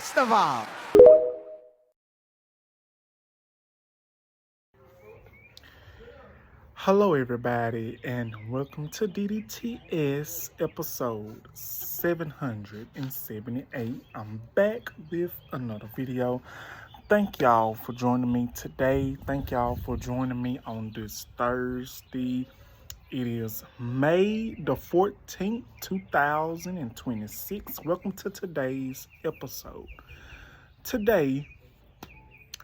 best of all. Hello, everybody, and welcome to DDTS episode 778. I'm back with another video. Thank y'all for joining me today. Thank y'all for joining me on this Thursday. It is May the 14th, 2026. Welcome to today's episode. Today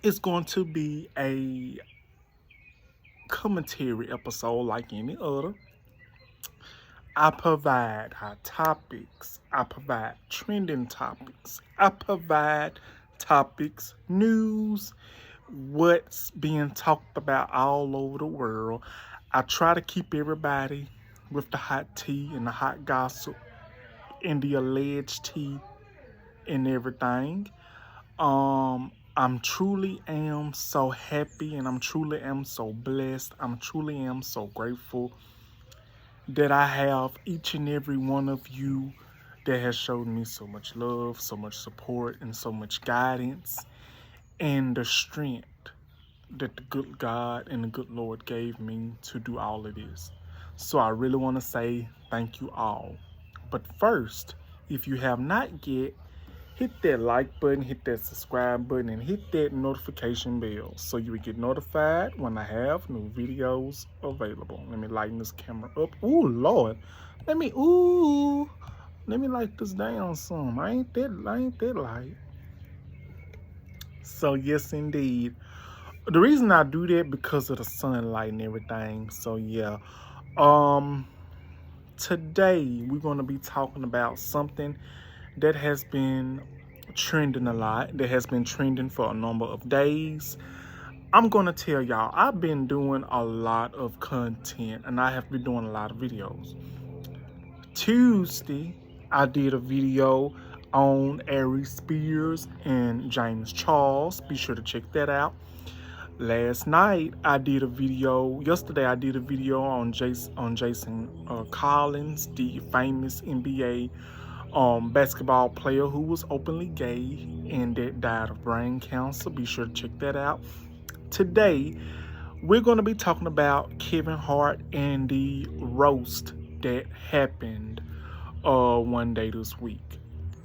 is going to be a commentary episode like any other. I provide hot topics. I provide trending topics. I provide topics, news, what's being talked about all over the world. I try to keep everybody with the hot tea and the hot gossip and the alleged tea and everything. I'm truly am so happy and I'm truly am so blessed. I'm truly am so grateful that I have each and every one of you that has shown me so much love, so much support, and so much guidance, and the strength that the good God and the good Lord gave me to do all of this. So I really want to say thank you all. But first, if you have not yet, hit that like button, hit that subscribe button, and hit that notification bell so you will get notified when I have new videos available. Let me lighten this camera up. Ooh, Lord. Let me light this down some. I ain't that light. So yes, indeed. The reason I do that because of the sunlight and everything. So yeah. Today we're going to be talking about something that has been trending a lot, that has been trending for a number of days. I'm going to tell y'all, I've been doing a lot of content and I have been doing a lot of videos. Tuesday, I did a video on Ari Spears and James Charles. Be sure to check that out. Last night, yesterday I did a video on Jason Collins, the famous NBA basketball player who was openly gay and that died of brain cancer. Be sure to check that out. Today, we're going to be talking about Kevin Hart and the roast that happened one day this week.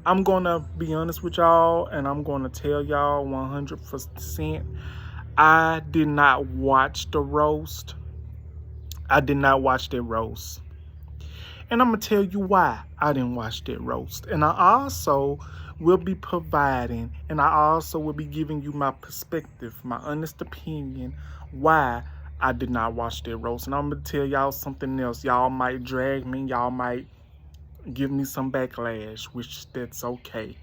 I'm going to be honest with y'all and I'm going to tell y'all 100%. I did not watch the roast. I did not watch that roast. And I'm going to tell you why I didn't watch that roast. And I also will be providing, and I also will be giving you my perspective, my honest opinion, why I did not watch that roast. And I'm going to tell y'all something else. Y'all might drag me. Y'all might give me some backlash, which that's okay.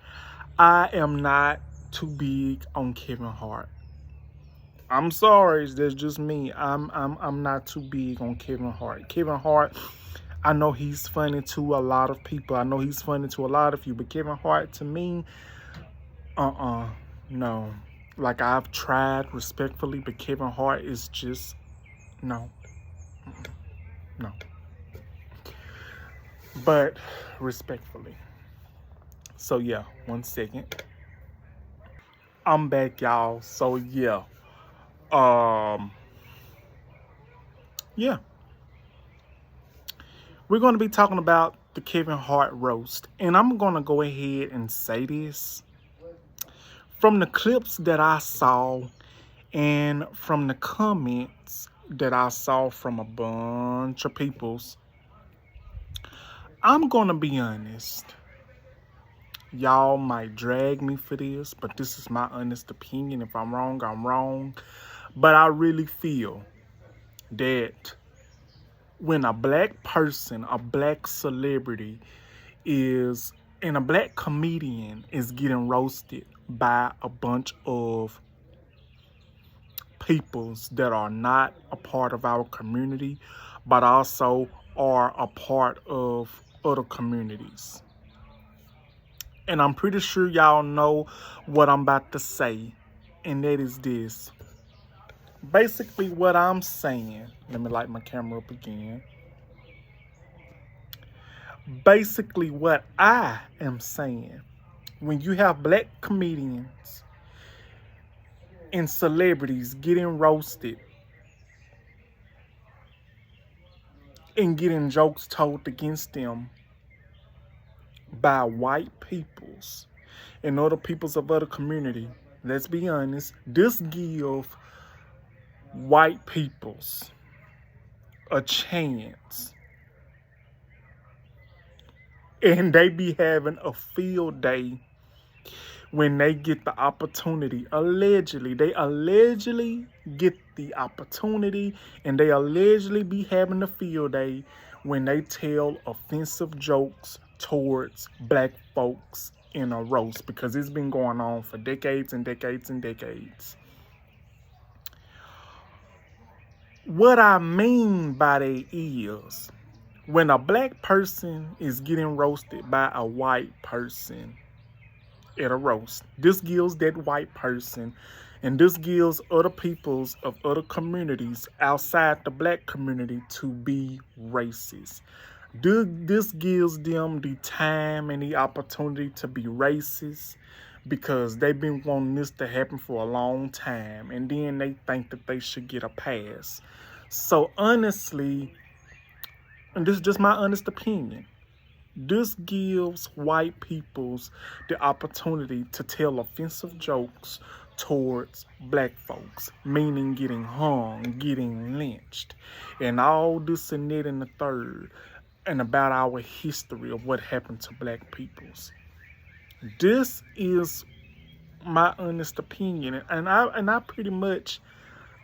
I am not too big on Kevin Hart. I'm sorry, that's just me. I'm not too big on Kevin Hart. Kevin Hart, I know he's funny to a lot of people. I know he's funny to a lot of you, but Kevin Hart to me, no. Like I've tried respectfully, but Kevin Hart is just no. No. But respectfully. So yeah, 1 second. I'm back, y'all. So yeah. Yeah. We're going to be talking about the Kevin Hart roast. And I'm going to go ahead and say this. From the clips that I saw and from the comments that I saw from a bunch of peoples, I'm going to be honest. Y'all might drag me for this, but this is my honest opinion. If I'm wrong, I'm wrong. But I really feel that when a black person, a black celebrity and a black comedian is getting roasted by a bunch of peoples that are not a part of our community, but also are a part of other communities. And I'm pretty sure y'all know what I'm about to say, and that is this. Basically what I'm saying, let me light my camera up again. Basically what I am saying when you have black comedians and celebrities getting roasted and getting jokes told against them by white peoples and other peoples of other community, let's be honest, this give white peoples a chance. And they be having a field day when they get the opportunity. They allegedly get the opportunity, and they allegedly be having a field day when they tell offensive jokes towards black folks in a roast, because it's been going on for decades and decades and decades. What I mean by that is, when a black person is getting roasted by a white person at a roast, this gives that white person, and this gives other peoples of other communities outside the black community to be racist. This gives them the time and the opportunity to be racist, because they've been wanting this to happen for a long time, and then they think that they should get a pass. So honestly, and this is just my honest opinion, this gives white peoples the opportunity to tell offensive jokes towards black folks, meaning getting hung, getting lynched, and all this and that and the third, and about our history of what happened to black peoples. This is my honest opinion, and I pretty much,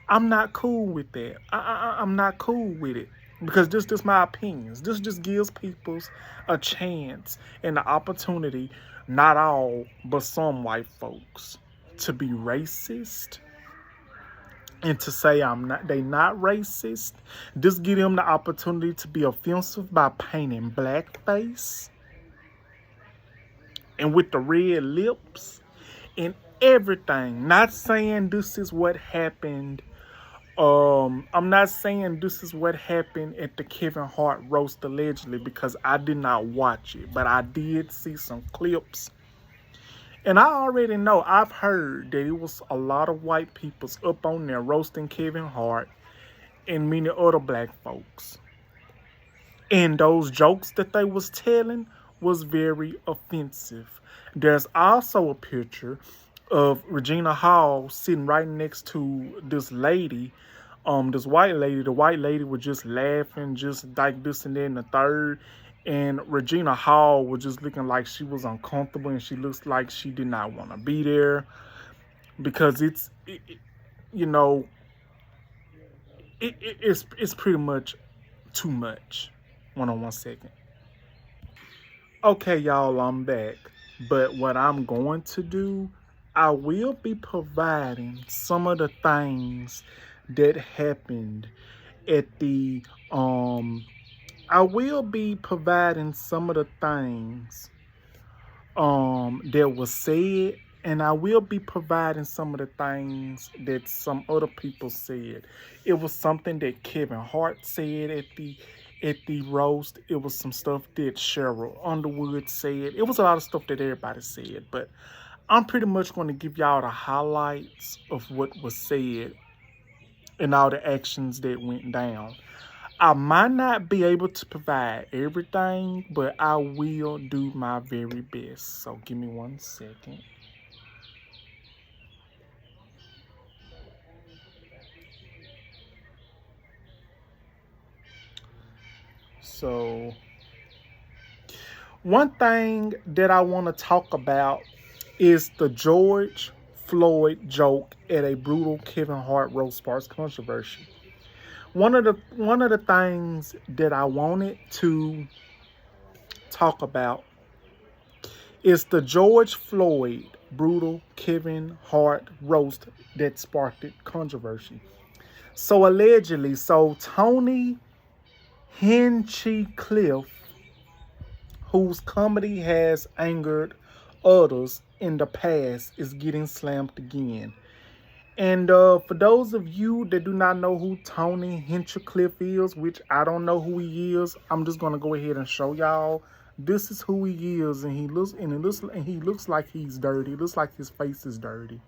I'm not cool with that. I'm not cool with it, because this is my opinions. This just gives people a chance and the opportunity, not all, but some white folks, to be racist and to say they not racist. This give them the opportunity to be offensive by painting blackface and with the red lips and everything. Not saying this is what happened. I'm not saying this is what happened at the Kevin Hart roast allegedly, because I did not watch it, but I did see some clips. And I already know, I've heard that it was a lot of white peoples up on there roasting Kevin Hart and many other black folks. And those jokes that they was telling was very offensive. There's also a picture of Regina Hall sitting right next to this lady, this white lady. The white lady was just laughing, just like this and that and the third. And Regina Hall was just looking like she was uncomfortable, and she looks like she did not want to be there, because it's pretty much too much. Hold on one second. Okay, y'all, I'm back. But what I'm going to do, I will be providing some of the things that happened at the I will be providing some of the things that was said, and I will be providing some of the things that some other people said. It was something that Kevin Hart said at the roast. It was some stuff that Cheryl Underwood said. It was a lot of stuff that everybody said, but I'm pretty much going to give y'all the highlights of what was said and all the actions that went down. I might not be able to provide everything, but I will do my very best. So give me 1 second. So one thing that I want to talk about is the George Floyd joke at a brutal Kevin Hart roast sparks controversy. One of the things that I wanted to talk about is the George Floyd brutal Kevin Hart roast that sparked controversy. So allegedly, Tony Hinchcliffe, whose comedy has angered others in the past, is getting slammed again. And for those of you that do not know who Tony Hinchcliffe is, which I don't know who he is, I'm just going to go ahead and show y'all This is who he is, and he looks like he's dirty. It looks like his face is dirty.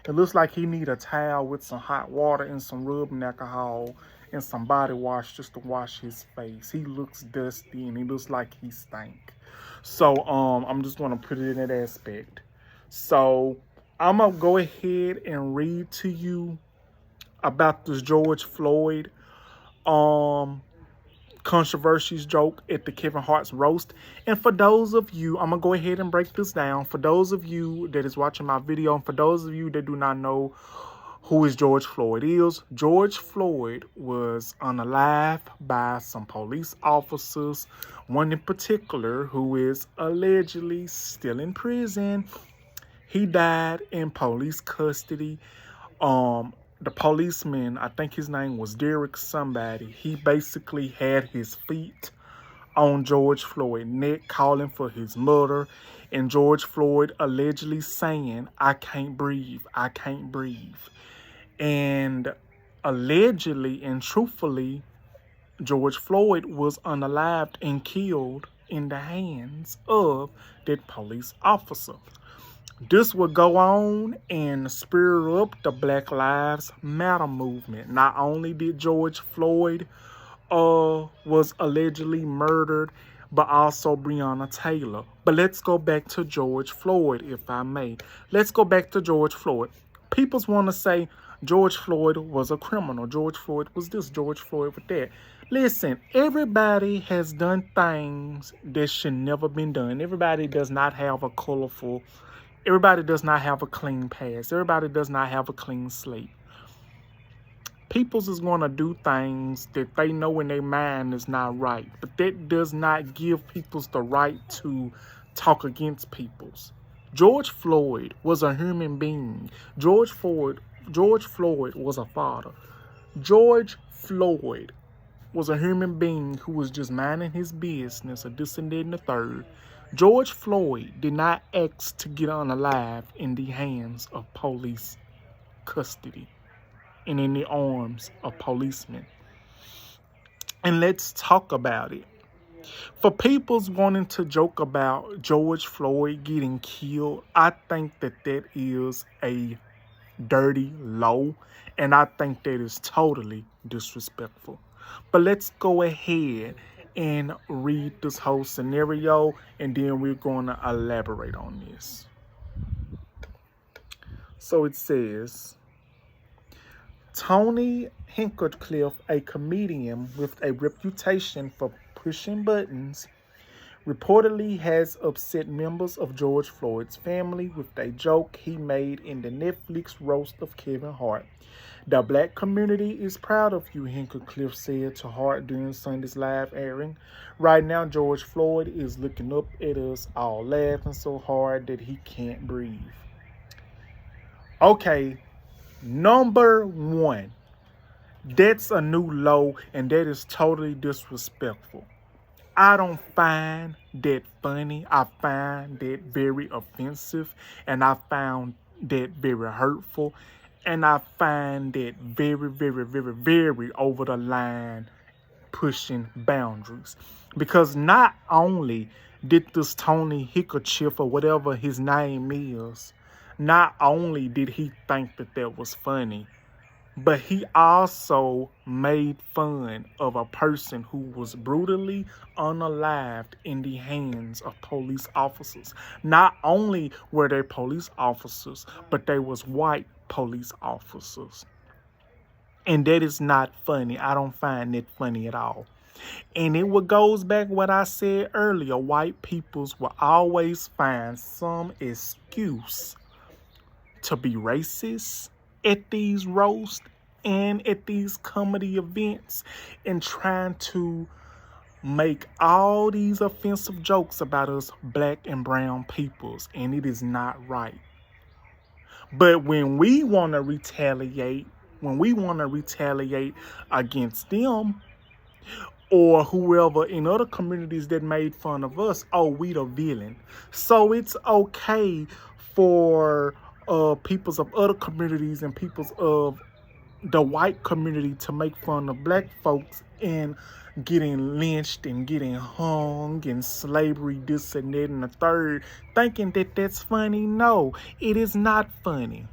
It looks like he need a towel with some hot water and some rubbing alcohol and some body wash just to wash his face. He looks dusty and he looks like he stank. So I'm just gonna put it in that aspect. So I'm gonna go ahead and read to you about this George Floyd controversies joke at the Kevin Hart's roast. And for those of you, I'm gonna go ahead and break this down. For those of you that is watching my video, and for those of you that do not know who is George Floyd is, George Floyd was unalived by some police officers, one in particular who is allegedly still in prison. He died in police custody. The policeman, I think his name was Derek somebody, he basically had his feet on George Floyd's neck, calling for his mother, and George Floyd allegedly saying, "I can't breathe, I can't breathe." And allegedly and truthfully, George Floyd was unalived and killed in the hands of that police officer. This would go on and spur up the Black Lives Matter movement. Not only did George Floyd was allegedly murdered, but also Breonna Taylor. But let's go back to George Floyd, if I may. Let's go back to George Floyd. People want to say George Floyd was a criminal. George Floyd was this, George Floyd was that. Listen, everybody has done things that should never been done. Everybody does not have a colorful... Everybody does not have a clean past. Everybody does not have a clean slate. Peoples is going to do things that they know in their mind is not right. But that does not give peoples the right to talk against peoples. George Floyd was a human being. George Floyd was a father. George Floyd was a human being who was just minding his business, or this and that and the third. George Floyd did not ask to get unalive in the hands of police custody and in the arms of policemen. And let's talk about it. For people's wanting to joke about George Floyd getting killed, I think that is a dirty low, and I think that is totally disrespectful. But let's go ahead and read this whole scenario, and then we're going to elaborate on this. So it says, Tony Hinchcliffe, a comedian with a reputation for pushing buttons, reportedly has upset members of George Floyd's family with a joke he made in the Netflix roast of Kevin Hart. The black community is proud of you, Hinchcliffe said to Hart during Sunday's live airing. Right now, George Floyd is looking up at us all, laughing so hard that he can't breathe. Okay, number one, that's a new low, and that is totally disrespectful. I don't find that funny. I find that very offensive, and I found that very hurtful. And I find that very, very, very, very over the line, pushing boundaries. Because not only did this Tony Hinchcliffe, or whatever his name is, not only did he think that was funny, but he also made fun of a person who was brutally unalived in the hands of police officers. Not only were they police officers, but they was white police officers. And that is not funny. I don't find it funny at all. And it goes back what I said earlier. White peoples will always find some excuse to be racist at these roasts and at these comedy events, and trying to make all these offensive jokes about us black and brown peoples, and it is not right. But when we want to retaliate, against them or whoever in other communities that made fun of us, oh, we the villain. So it's okay for peoples of other communities and peoples of the white community to make fun of black folks and getting lynched and getting hung and slavery, this and that and the third, thinking that that's funny. No, it is not funny.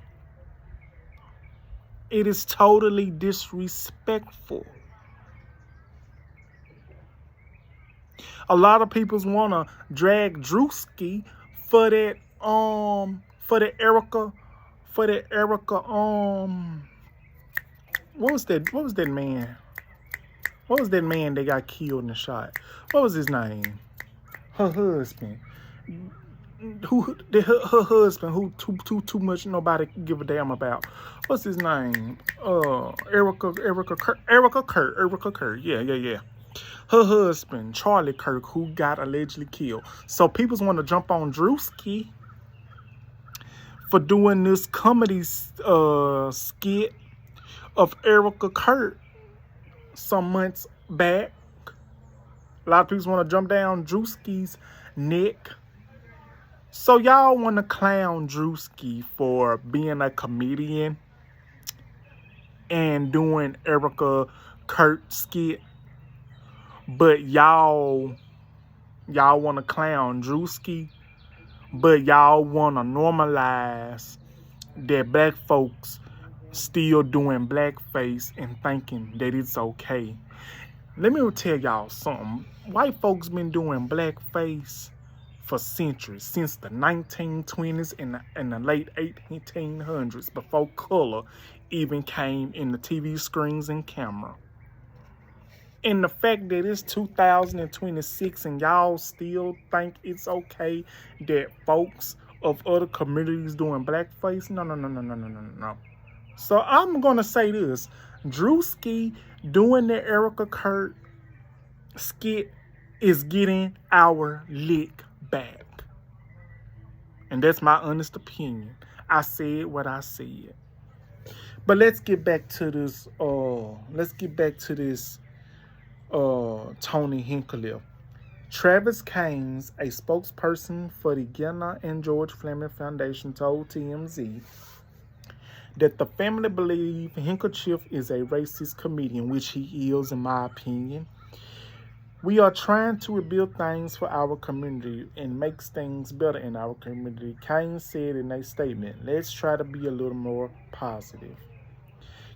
It is totally disrespectful. A lot of people want to drag Drewski for that for that Erica what was that man? What was that man that got killed in the shot? What was his name? Her husband. Her husband who too much nobody give a damn about. What's his name? Erica Kurt. Yeah. Her husband, Charlie Kirk, who got allegedly killed. So people want to jump on Drewski for doing this comedy skit of Erica Kurt some months back. A lot of people want to jump down Drewski's neck. So y'all want to clown Drewski for being a comedian and doing Erica Kurt skit. But y'all want to clown Drewski, but y'all want to normalize that black folks still doing blackface and thinking that it's okay. Let me tell y'all something. White folks been doing blackface for centuries, since the 1920s and the late 1800s, before color even came in the TV screens and camera. And the fact that it's 2026 and y'all still think it's okay that folks of other communities doing blackface? No. So I'm going to say this. Drewski doing the Erica Kurt skit is getting our lick back. And that's my honest opinion. I said what I said. But let's get back to this. Tony Hinkley. Travis Keynes, a spokesperson for the Ghana and George Fleming Foundation, told TMZ that the family believe Handkerchief is a racist comedian, which he is, in my opinion. We are trying to rebuild things for our community and make things better in our community, Keynes said in a statement. Let's try to be a little more positive.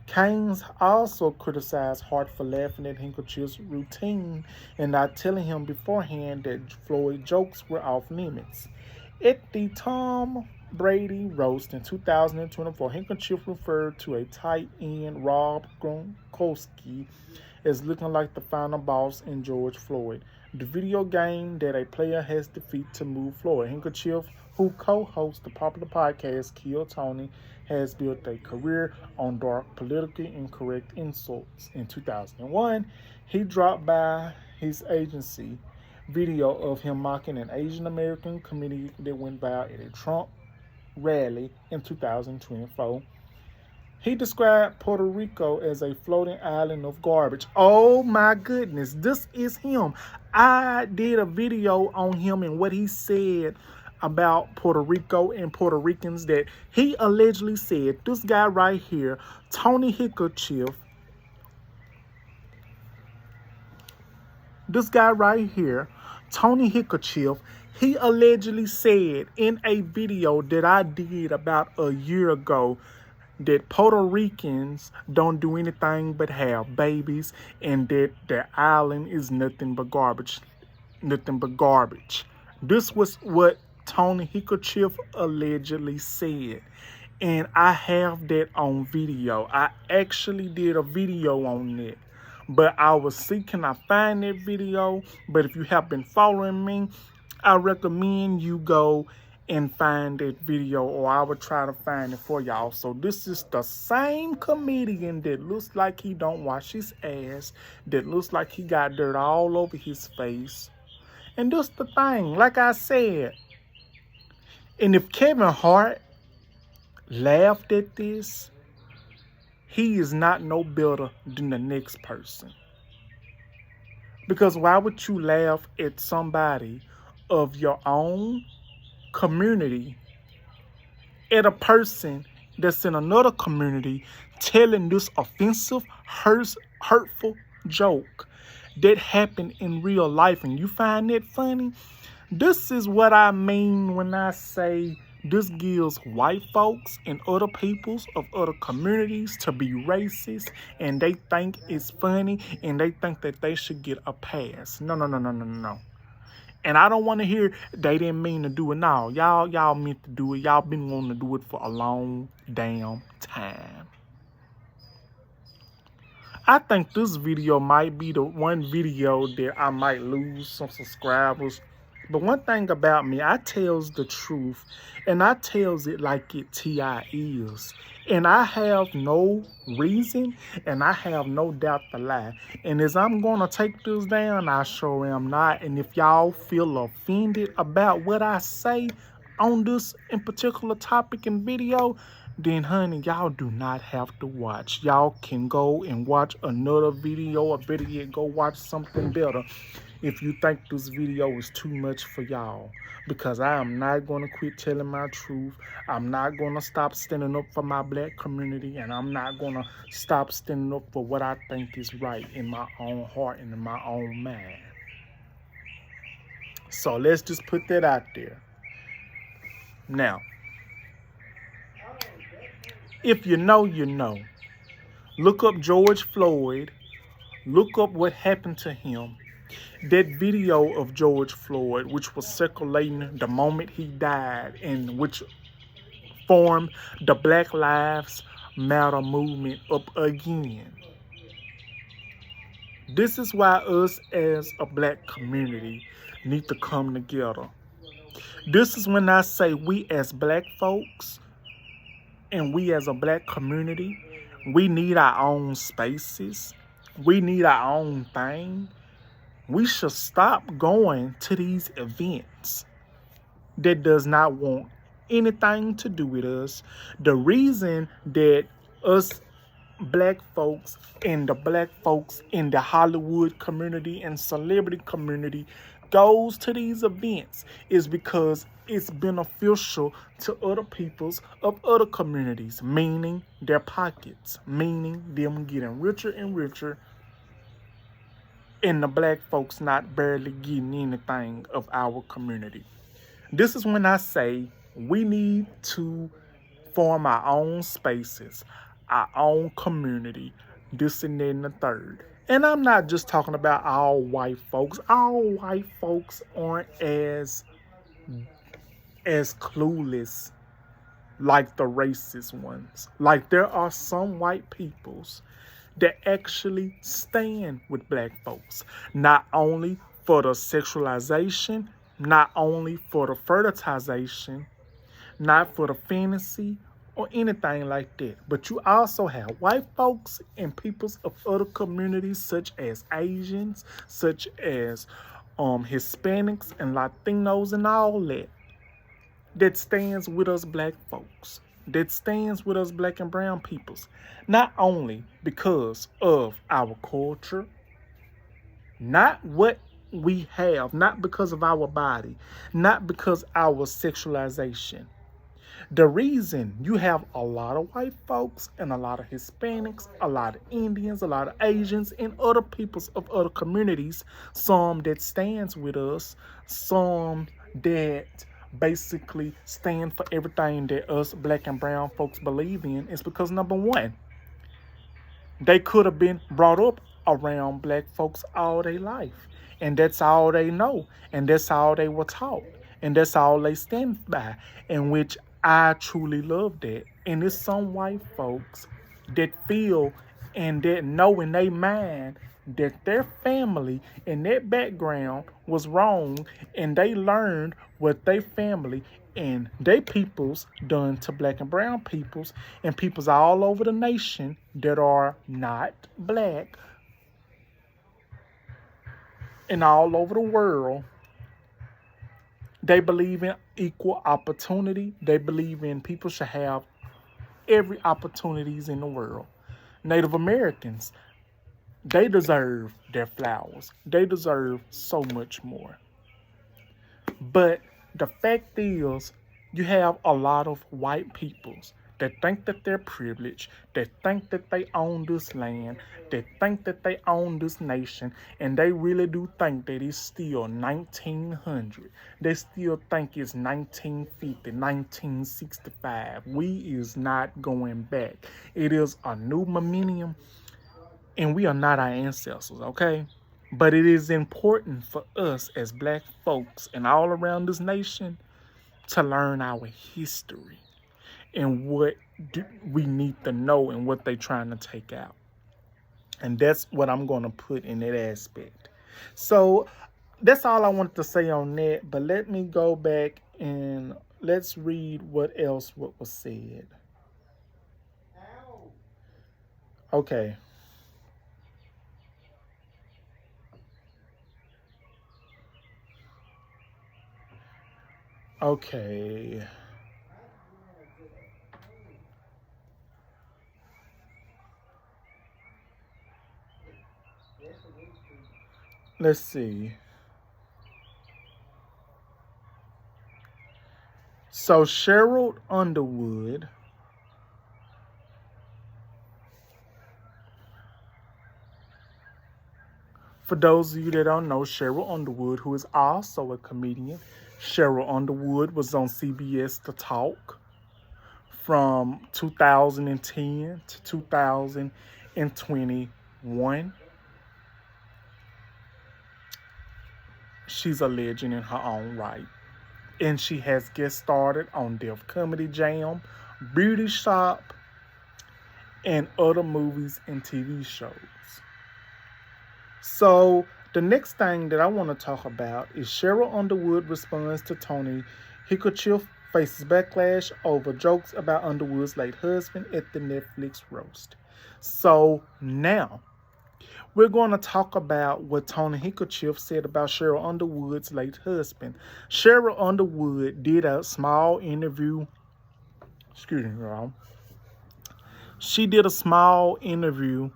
Keynes also criticized Hart for laughing at Handkerchief's routine and not telling him beforehand that Floyd jokes were off limits. At the Tom Brady roast in 2024, Handkerchief referred to a tight end, Rob Gronkowski, as looking like the final boss in George Floyd, the video game that a player has defeated to move Floyd. Handkerchief, who co-hosts the popular podcast Kill Tony, has built a career on dark, politically incorrect insults. In 2001, he dropped by his agency video of him mocking an Asian American comedian that went by at a Trump rally in 2024. He described Puerto Rico as a floating island of garbage. Oh my goodness, this is him. I did a video on him and what he said about Puerto Rico and Puerto Ricans that he allegedly said. This guy right here, Tony Hinkley, he allegedly said in a video that I did about a year ago that Puerto Ricans don't do anything but have babies and that their island is nothing but garbage. This was what Tony Hinkley allegedly said. And I have that on video. I actually did a video on it. But I was seeking, I find that video. But if you have been following me, I recommend you go and find that video, or I would try to find it for y'all. So this is the same comedian that looks like he don't wash his ass, that looks like he got dirt all over his face. And that's the thing, like I said, and if Kevin Hart laughed at this, he is not no better than the next person. Because why would you laugh at somebody of your own community, at a person that's in another community telling this offensive, hurtful joke that happened in real life and you find it funny, this is what I mean when I say this gives white folks and other peoples of other communities to be racist and they think it's funny and they think that they should get a pass. No, no, no, no, no, no. And I don't want to hear they didn't mean to do it. No, y'all meant to do it. Y'all been wanting to do it for a long damn time. I think this video might be the one video that I might lose some subscribers. But one thing about me, I tells the truth and I tells it like it T.I. is. And I have no reason and I have no doubt to lie. And as I'm going to take this down, I sure am not. And if y'all feel offended about what I say on this in particular topic and video, then honey, y'all do not have to watch. Y'all can go and watch another video or better yet, go watch something better if you think this video is too much for y'all. Because I am not going to quit telling my truth. I'm not going to stop standing up for my black community. And I'm not going to stop standing up for what I think is right in my own heart and in my own mind. So let's just put that out there. Now, if you know, you know. Look up George Floyd. Look up what happened to him. That video of George Floyd, which was circulating the moment he died and which formed the Black Lives Matter movement up again. This is why us as a black community need to come together. This is when I say we as black folks and we as a black community, we need our own spaces. We need our own thing. We should stop going to these events that does not want anything to do with us. The reason that us black folks and the black folks in the Hollywood community and celebrity community goes to these events is because it's beneficial to other peoples of other communities, meaning their pockets, meaning them getting richer and richer, and the black folks not barely getting anything of our community. This is when I say we need to form our own spaces, our own community, this and that and the third. And I'm not just talking about all white folks. All white folks aren't as clueless like the racist ones. Like there are some white peoples that actually stand with black folks. Not only for the sexualization, not only for the fertilization, not for the fantasy or anything like that. But you also have white folks and peoples of other communities such as Asians, such as Hispanics and Latinos and all that stands with us black folks, that stands with us black and brown peoples. Not only because of our culture, not what we have, not because of our body, not because our sexualization. The reason you have a lot of white folks and a lot of Hispanics, a lot of Indians, a lot of Asians, and other peoples of other communities, some that stands with us, some that basically stand for everything that us black and brown folks believe in, is because number one, they could have been brought up around black folks all their life. And that's all they know. And that's all they were taught. And that's all they stand by. In which I truly love that. And it's some white folks that feel and that know in their mind that their family and their background was wrong, and they learned what their family and their peoples done to black and brown peoples and peoples all over the nation that are not black and all over the world. They believe in equal opportunity. They believe in people should have every opportunities in the world. Native Americans, they deserve their flowers. They deserve so much more. But the fact is, you have a lot of white peoples that think that they're privileged, that think that they own this land, that think that they own this nation, and they really do think that it's still 1900. They still think it's 1950, 1965. We is not going back. It is a new millennium, and we are not our ancestors, okay? But it is important for us as black folks and all around this nation to learn our history and what we need to know and what they're trying to take out. And that's what I'm going to put in that aspect. So that's all I wanted to say on that. But let me go back and let's read what was said. Okay. Okay. Let's see. So Cheryl Underwood, for those of you that don't know, Cheryl Underwood, who is also a comedian, Cheryl Underwood was on CBS The Talk from 2010 to 2021. She's a legend in her own right. And she has guest starred on Def Comedy Jam, Beauty Shop, and other movies and TV shows. So the next thing that I want to talk about is Cheryl Underwood responds to Tony Hinchcliffe faces backlash over jokes about Underwood's late husband at the Netflix roast. So now we're going to talk about what Tony Hinchcliffe said about Cheryl Underwood's late husband. Cheryl Underwood did a small interview. Excuse me, y'all. She did a small interview.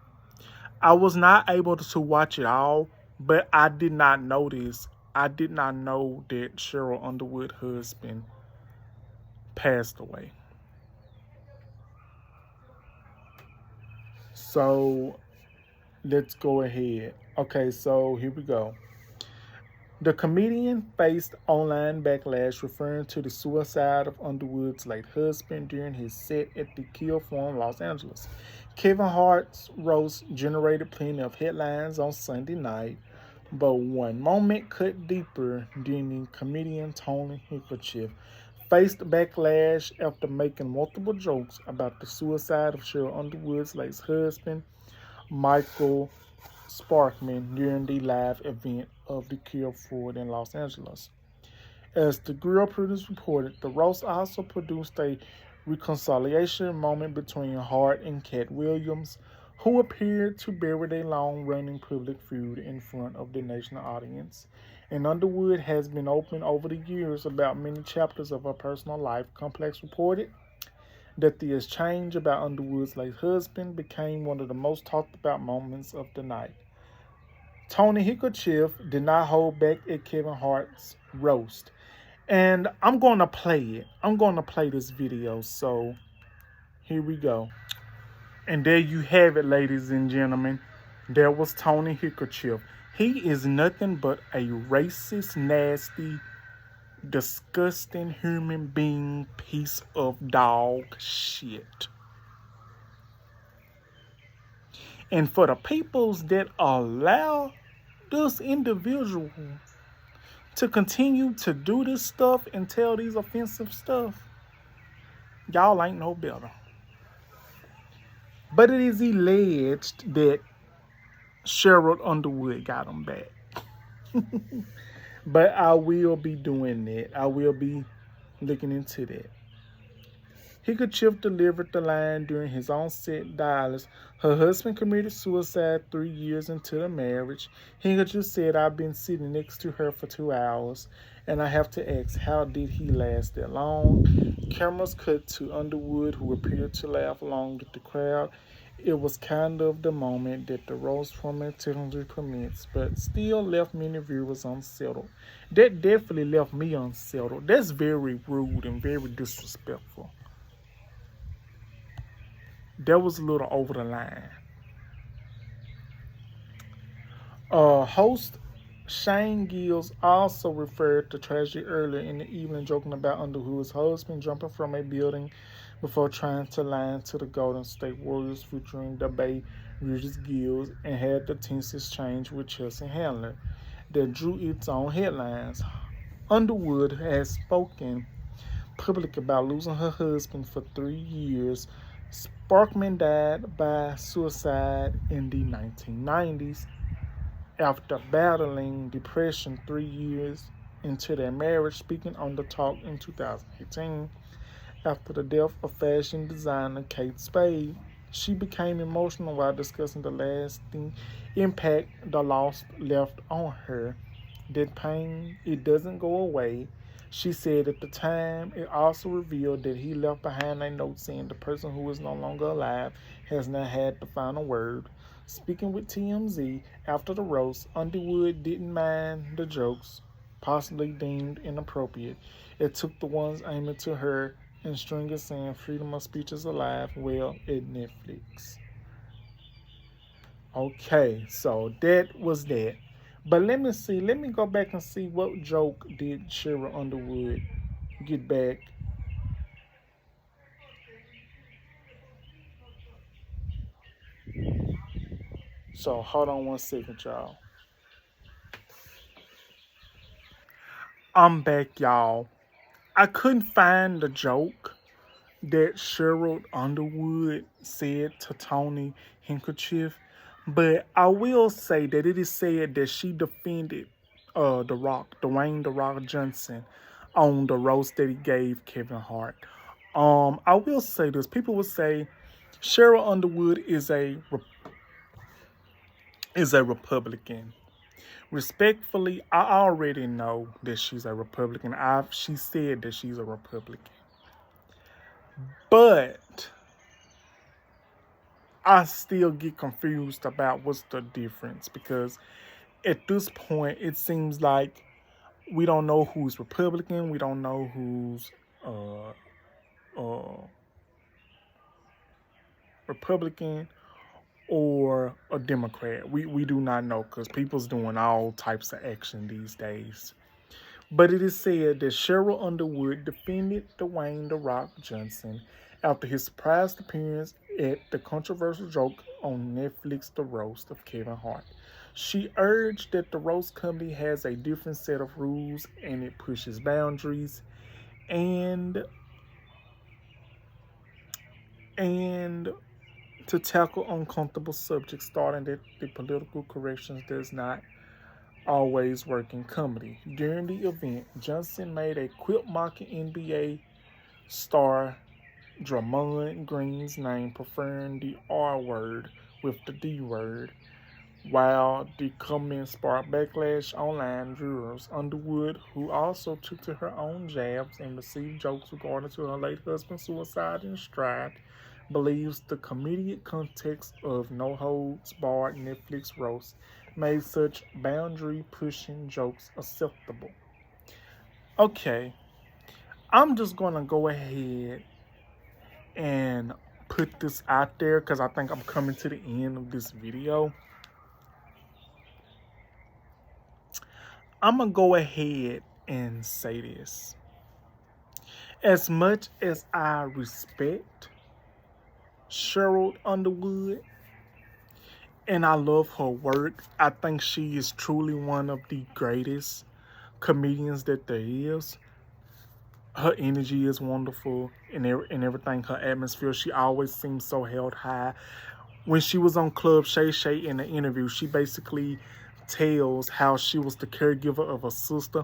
I was not able to watch it all, but I did not know this. I did not know that Cheryl Underwood's husband passed away. So let's go ahead. Okay, so here we go. The comedian faced online backlash referring to the suicide of Underwood's late husband during his set at the Kill Forum, Los Angeles. Kevin Hart's roast generated plenty of headlines on Sunday night, but one moment cut deeper during the comedian Tony Hinchcliffe faced backlash after making multiple jokes about the suicide of Cheryl Underwood's late husband, Michael Sparkman, during the live event of the Kill Forum in Los Angeles. As the Grill producer reported, the roast also produced a reconciliation moment between Hart and Cat Williams, who appeared to bury their long-running public feud in front of the national audience. And Underwood has been open over the years about many chapters of her personal life. Complex reported that the exchange about Underwood's late husband became one of the most talked about moments of the night. Tony Hinchcliffe did not hold back at Kevin Hart's roast. And I'm going to play it. I'm going to play this video. So here we go. And there you have it, ladies and gentlemen. There was Tony Hinchcliffe. He is nothing but a racist, nasty, disgusting human being piece of dog shit. And for the peoples that allow this individual to continue to do this stuff and tell these offensive stuff, y'all ain't no better. But it is alleged that Cheryl Underwood got him back. But I will be doing that. I will be looking into that. Hinchcliffe delivered the line during his on-set diaries. Her husband committed suicide 3 years into the marriage. Hinchcliffe said, "I've been sitting next to her for 2 hours, and I have to ask, how did he last that long?" Cameras cut to Underwood, who appeared to laugh along with the crowd. It was kind of the moment that the roast format technically permits, but still left many viewers unsettled. That definitely left me unsettled. That's very rude and very disrespectful. That was a little over the line. Host Shane Gills also referred to tragedy earlier in the evening, joking about Underwood's husband jumping from a building before trying to land to the Golden State Warriors, featuring the Bay Regis Gills, and had the tense exchange with Chelsea Handler that drew its own headlines. Underwood has spoken public about losing her husband for 3 years. Sparkman died by suicide in the 1990s after battling depression 3 years into their marriage, speaking on the talk in 2018. After the death of fashion designer Kate Spade, she became emotional while discussing the lasting impact the loss left on her. That pain, it doesn't go away. She said at the time, it also revealed that he left behind a note saying the person who is no longer alive has not had the final word. Speaking with TMZ after the roast, Underwood didn't mind the jokes, possibly deemed inappropriate. It took the ones aiming to her and Stringer saying freedom of speech is alive well at Netflix. Okay, so that was that. But let me see. Let me go back and see what joke did Cheryl Underwood get back. So hold on 1 second, y'all. I'm back, y'all. I couldn't find the joke that Cheryl Underwood said to Tony Handkerchief, but I will say that it is said that she defended Dwayne the Rock Johnson, on the roast that he gave Kevin Hart. I will say this: people will say Cheryl Underwood is a Republican. Respectfully, I already know that she's a Republican. She said that she's a Republican. But I still get confused about what's the difference, because at this point it seems like we don't know who's Republican, we don't know who's uh, uh, Republican or a Democrat. We do not know, because people's doing all types of action these days. But it is said that Cheryl Underwood defended Dwayne The Rock Johnson after his surprise appearance at the controversial joke on Netflix The Roast of Kevin Hart. She urged that the roast company has a different set of rules and it pushes boundaries, and and to tackle uncomfortable subjects, starting that the political corrections does not always work in comedy. During the event, Johnson made a quip mocking NBA star Draymond Green's name, preferring the R word with the D word. While the comment sparked backlash online, jurors Underwood, who also took to her own jabs and received jokes regarding to her late husband's suicide in stride, believes the comedic context of No Holds Barred Netflix roast made such boundary-pushing jokes acceptable. Okay, I'm just gonna go ahead and put this out there because I think I'm coming to the end of this video. I'm gonna go ahead and say this. As much as I respect Cheryl Underwood and I love her work, I think she is truly one of the greatest comedians that there is. Her energy is wonderful and everything, her atmosphere. She always seems so held high. When she was on Club Shay Shay in the interview, she basically tells how she was the caregiver of her sister,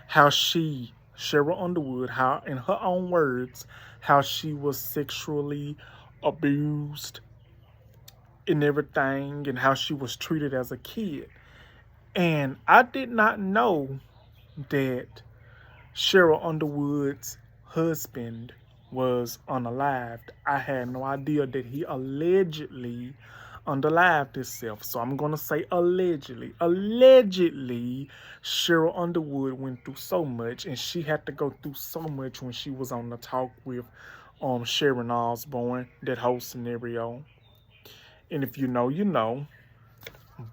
how Cheryl Underwood, how, in her own words, how she was sexually abused and everything, and how she was treated as a kid. And I did not know that Cheryl Underwood's husband was unalived. I had no idea that he allegedly underlived herself. So I'm going to say allegedly. Allegedly, Cheryl Underwood went through so much, and she had to go through so much when she was on the talk with Sharon Osbourne, that whole scenario. And if you know, you know.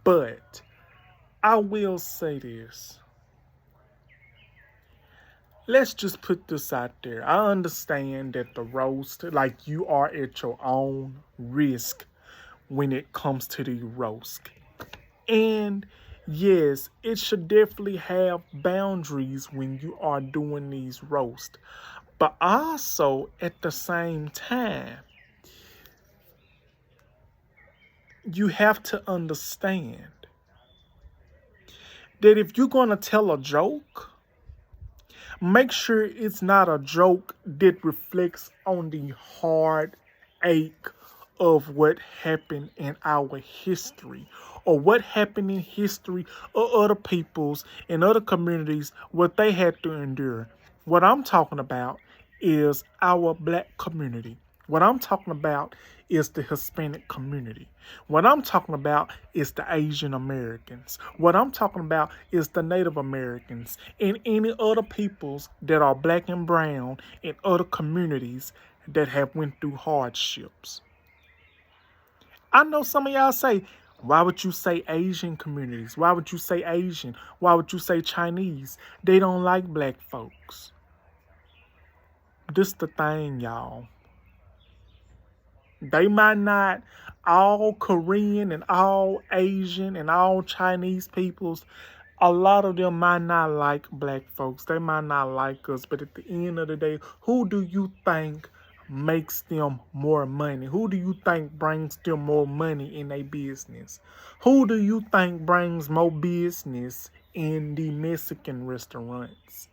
But I will say this. Let's just put this out there. I understand that the roast, like, you are at your own risk when it comes to the roast. And yes, it should definitely have boundaries when you are doing these roasts. But also, at the same time, you have to understand that if you're going to tell a joke, make sure it's not a joke that reflects on the hard ache of what happened in our history, or what happened in history of other peoples and other communities, what they had to endure. What I'm talking about is our black community. What I'm talking about is the Hispanic community. What I'm talking about is the Asian Americans. What I'm talking about is the Native Americans and any other peoples that are black and brown in other communities that have went through hardships. I know some of y'all say, why would you say Asian communities? Why would you say Asian? Why would you say Chinese? They don't like black folks. This the thing, y'all. They might not, all Korean and all Asian and all Chinese peoples, a lot of them might not like black folks. They might not like us. But at the end of the day, who do you think makes them more money? Who do you think brings them more money in their business? Who do you think brings more business in the Mexican restaurants?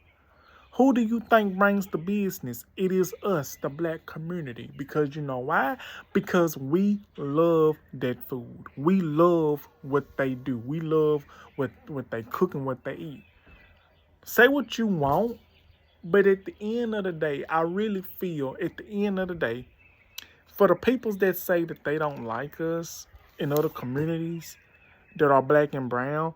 Who do you think brings the business? It is us, the black community. Because you know why? Because we love that food. We love what they do. We love what they cook and what they eat. Say what you want, but at the end of the day, I really feel at the end of the day, for the peoples that say that they don't like us in other communities that are black and brown,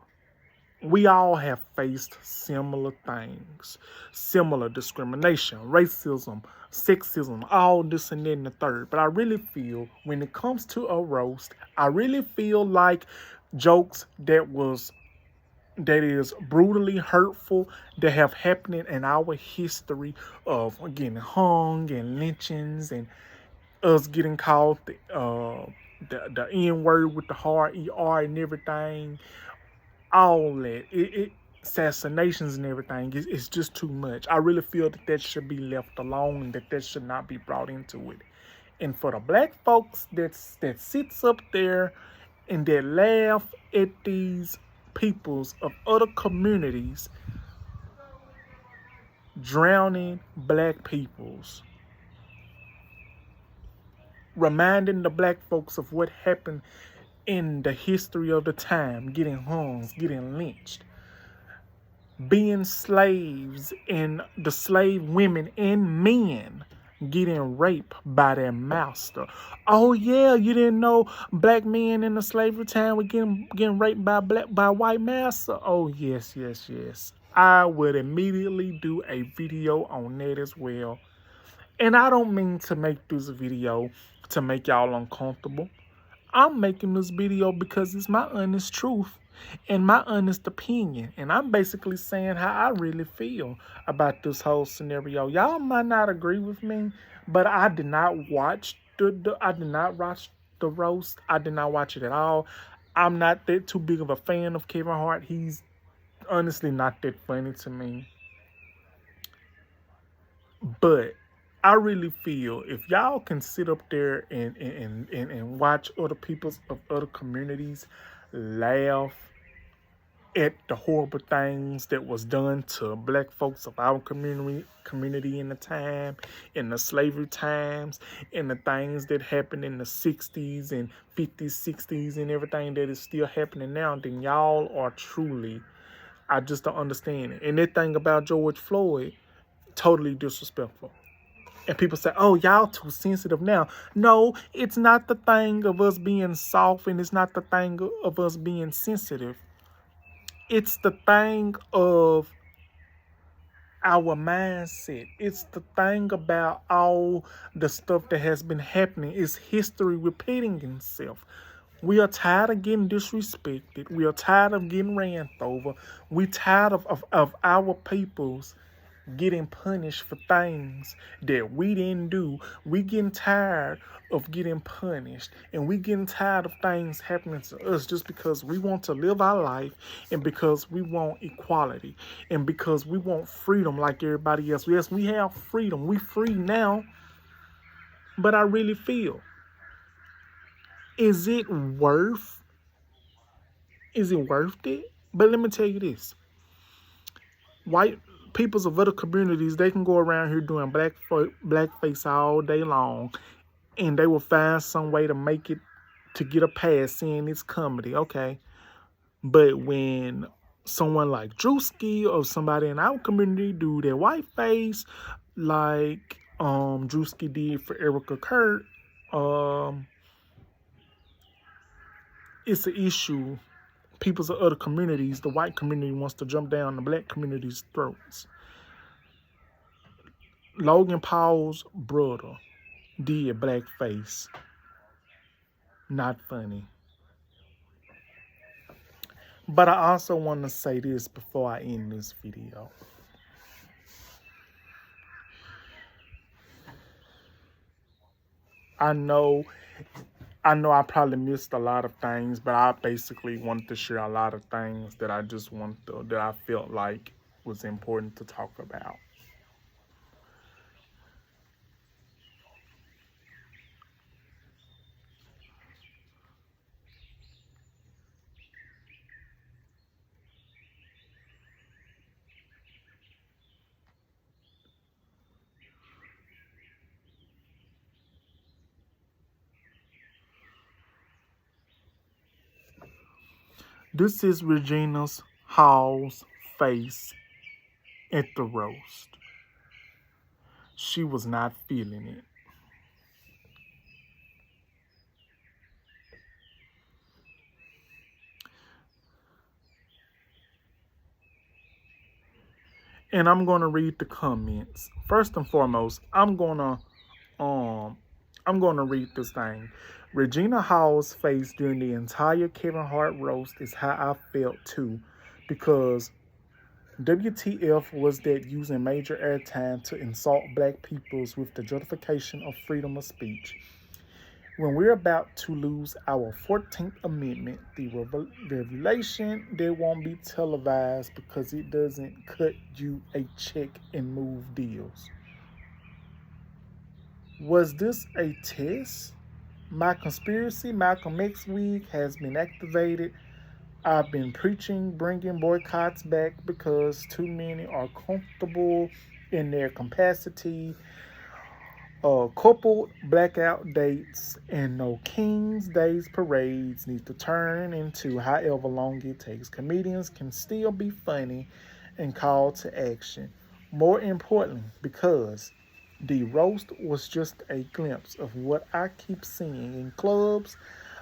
we all have faced similar things, similar discrimination, racism, sexism, all this and that and the third. But I really feel when it comes to a roast, I really feel like jokes that is brutally hurtful, that have happened in our history of getting hung and lynchings and us getting called the N-word with the hard ER and everything, all that, assassinations and everything, it's just too much. I really feel that should be left alone and that should not be brought into it. And for the black folks that sits up there and that laugh at these peoples of other communities drowning black peoples, reminding the black folks of what happened in the history of the time, getting hung, getting lynched, being slaves, and the slave women and men getting raped by their master. Oh yeah, you didn't know black men in the slavery time were getting raped by white master? Oh yes. I would immediately do a video on that as well. And I don't mean to make this video to make y'all uncomfortable. I'm making this video because it's my honest truth and my honest opinion. And I'm basically saying how I really feel about this whole scenario. Y'all might not agree with me, but I did not watch the roast. I did not watch it at all. I'm not that too big of a fan of Kevin Hart. He's honestly not that funny to me. But I really feel if y'all can sit up there and watch other people's of other communities laugh at the horrible things that was done to black folks of our community in the time, in the slavery times, and the things that happened in the 60s and 50s, 60s, and everything that is still happening now, then y'all are truly, I just don't understand it. And that thing about George Floyd, totally disrespectful. And people say, oh, y'all too sensitive now. No, it's not the thing of us being soft, and it's not the thing of us being sensitive. It's the thing of our mindset. It's the thing about all the stuff that has been happening. It's history repeating itself. We are tired of getting disrespected. We are tired of getting ran over. We tired of our peoples getting punished for things that we didn't do. We getting tired of getting punished, and we getting tired of things happening to us just because we want to live our life, and because we want equality, and because we want freedom like everybody else. Yes, we have freedom. We free now, but I really feel, is it worth it? But let me tell you this. White peoples of other communities, they can go around here doing blackface all day long, and they will find some way to make it, to get a pass saying it's comedy, okay? But when someone like Drewski or somebody in our community do their white face, like Drewski did for Erica Kurt, it's an issue. Peoples of other communities, the white community wants to jump down the black community's throats. Logan Paul's brother did blackface. Not funny. But I also want to say this before I end this video. I know I probably missed a lot of things, but I basically wanted to share a lot of things that that I felt like was important to talk about. This is Regina Hall's face at the roast. She was not feeling it. And I'm gonna read the comments. First and foremost, I'm gonna read this thing. Regina Hall's face during the entire Kevin Hart roast is how I felt too, because WTF was that using major airtime to insult black peoples with the justification of freedom of speech. When we're about to lose our 14th Amendment, the revelation that won't be televised because it doesn't cut you a check and move deals. Was this a test? My conspiracy Malcolm X wig has been activated. I've been preaching bringing boycotts back because too many are comfortable in their capacity. Coupled blackout dates and no King's Days parades need to turn into however long it takes. Comedians can still be funny and call to action. More importantly, because the roast was just a glimpse of what I keep seeing in clubs: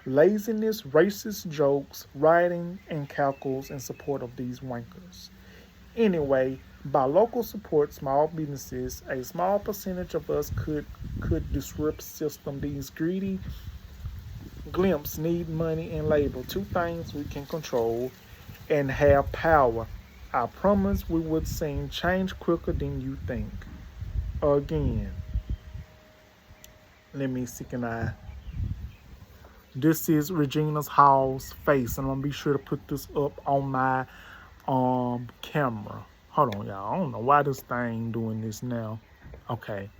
laziness, racist jokes, rioting, and cackles in support of these wankers. Anyway, by local support, small businesses, a small percentage of us could disrupt system. These greedy glimpses need money and labor, two things we can control and have power. I promise we would see change quicker than you think. Again, let me see, can I? This is Regina Hall's face, and I'm gonna be sure to put this up on my camera. Hold on, y'all. I don't know why this thing doing this now. Okay.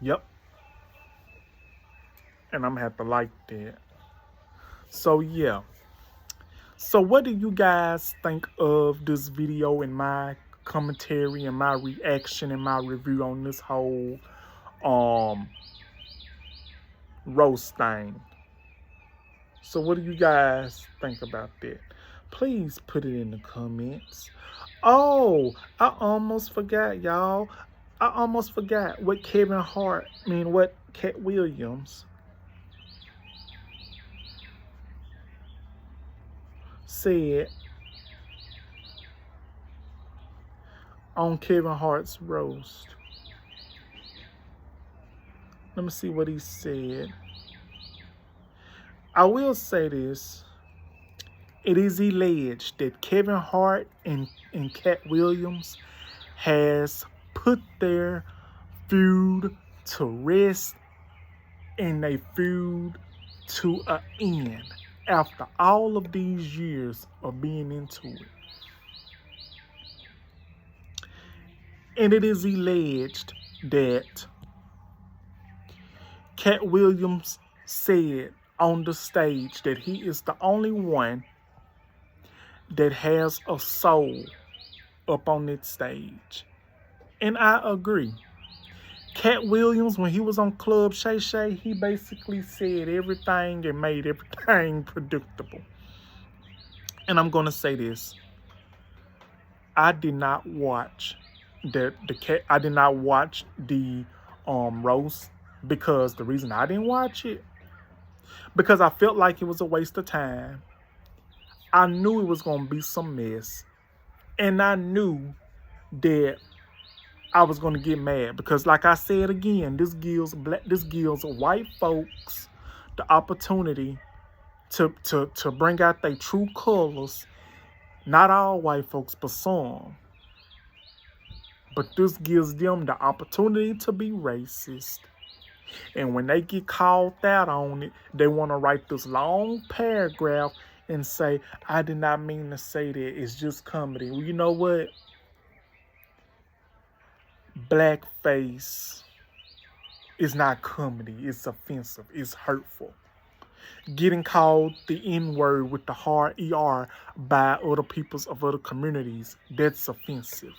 Yep. And I'm gonna have to like that. So yeah. So what do you guys think of this video and my commentary and my reaction and my review on this whole roast thing? So what do you guys think about that? Please put it in the comments. Oh, I almost forgot, y'all. I almost forgot what what Cat Williams said on Kevin Hart's roast. Let me see what he said. I will say this. It is alleged that Kevin Hart and Cat Williams has put their feud to rest and they feud to an end after all of these years of being into it. And it is alleged that Cat Williams said on the stage that he is the only one that has a soul up on that stage. And I agree. Cat Williams, when he was on Club Shay Shay, he basically said everything and made everything predictable. And I'm going to say this. I did not watch the roast, because the reason I didn't watch it, because I felt like it was a waste of time. I knew it was going to be some mess. And I knew that I was going to get mad, because like I said again, this gives white folks the opportunity to bring out their true colors. Not all white folks, but some. But this gives them the opportunity to be racist. And when they get called out on it, they want to write this long paragraph and say, I did not mean to say that. It's just comedy. Well, you know what? Blackface is not comedy. It's offensive. It's hurtful. Getting called the N-word with the hard ER by other peoples of other communities, that's offensive.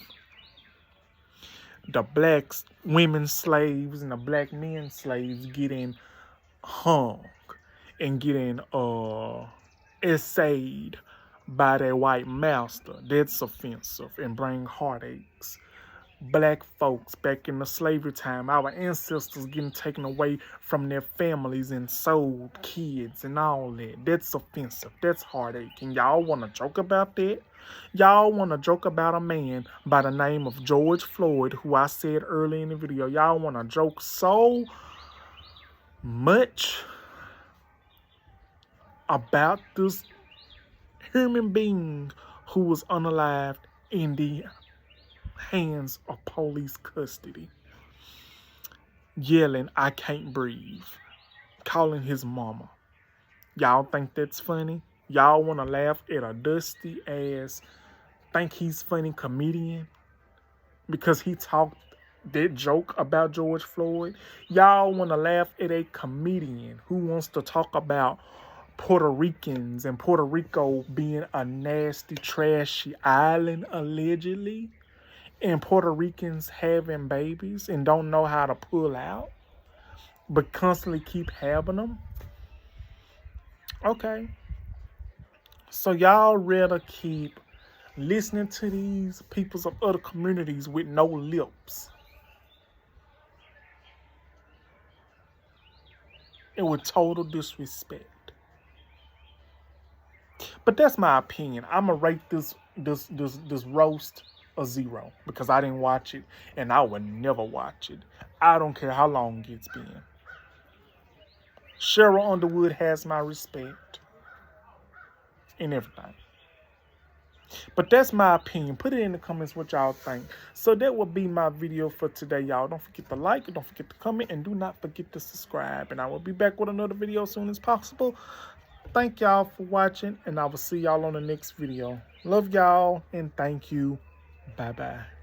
The black women slaves and the black men slaves getting hung and getting essayed by their white master, that's offensive and bring heartaches. Black folks back in the slavery time, our ancestors getting taken away from their families and sold, kids and all that, that's offensive, that's heartache. And y'all want to joke about that? Y'all want to joke about a man by the name of George Floyd, who I said earlier in the video, y'all want to joke so much about this human being who was unalived in the hands of police custody, yelling, I can't breathe, calling his mama. Y'all think that's funny? Y'all want to laugh at a dusty ass, think he's funny comedian because he talked that joke about George Floyd? Y'all want to laugh at a comedian who wants to talk about Puerto Ricans and Puerto Rico being a nasty, trashy island, allegedly, and Puerto Ricans having babies and don't know how to pull out, but constantly keep having them? Okay. So y'all rather keep listening to these peoples of other communities with no lips and with total disrespect. But that's my opinion. I'm gonna rate this roast a 0 because I didn't watch it and I would never watch it. I don't care how long it's been. Cheryl Underwood has my respect and everything. But that's my opinion. Put it in the comments what y'all think. So that will be my video for today, y'all. Don't forget to like, don't forget to comment, and do not forget to subscribe. And I will be back with another video as soon as possible. Thank y'all for watching, and I will see y'all on the next video. Love y'all, and thank you. Bye-bye.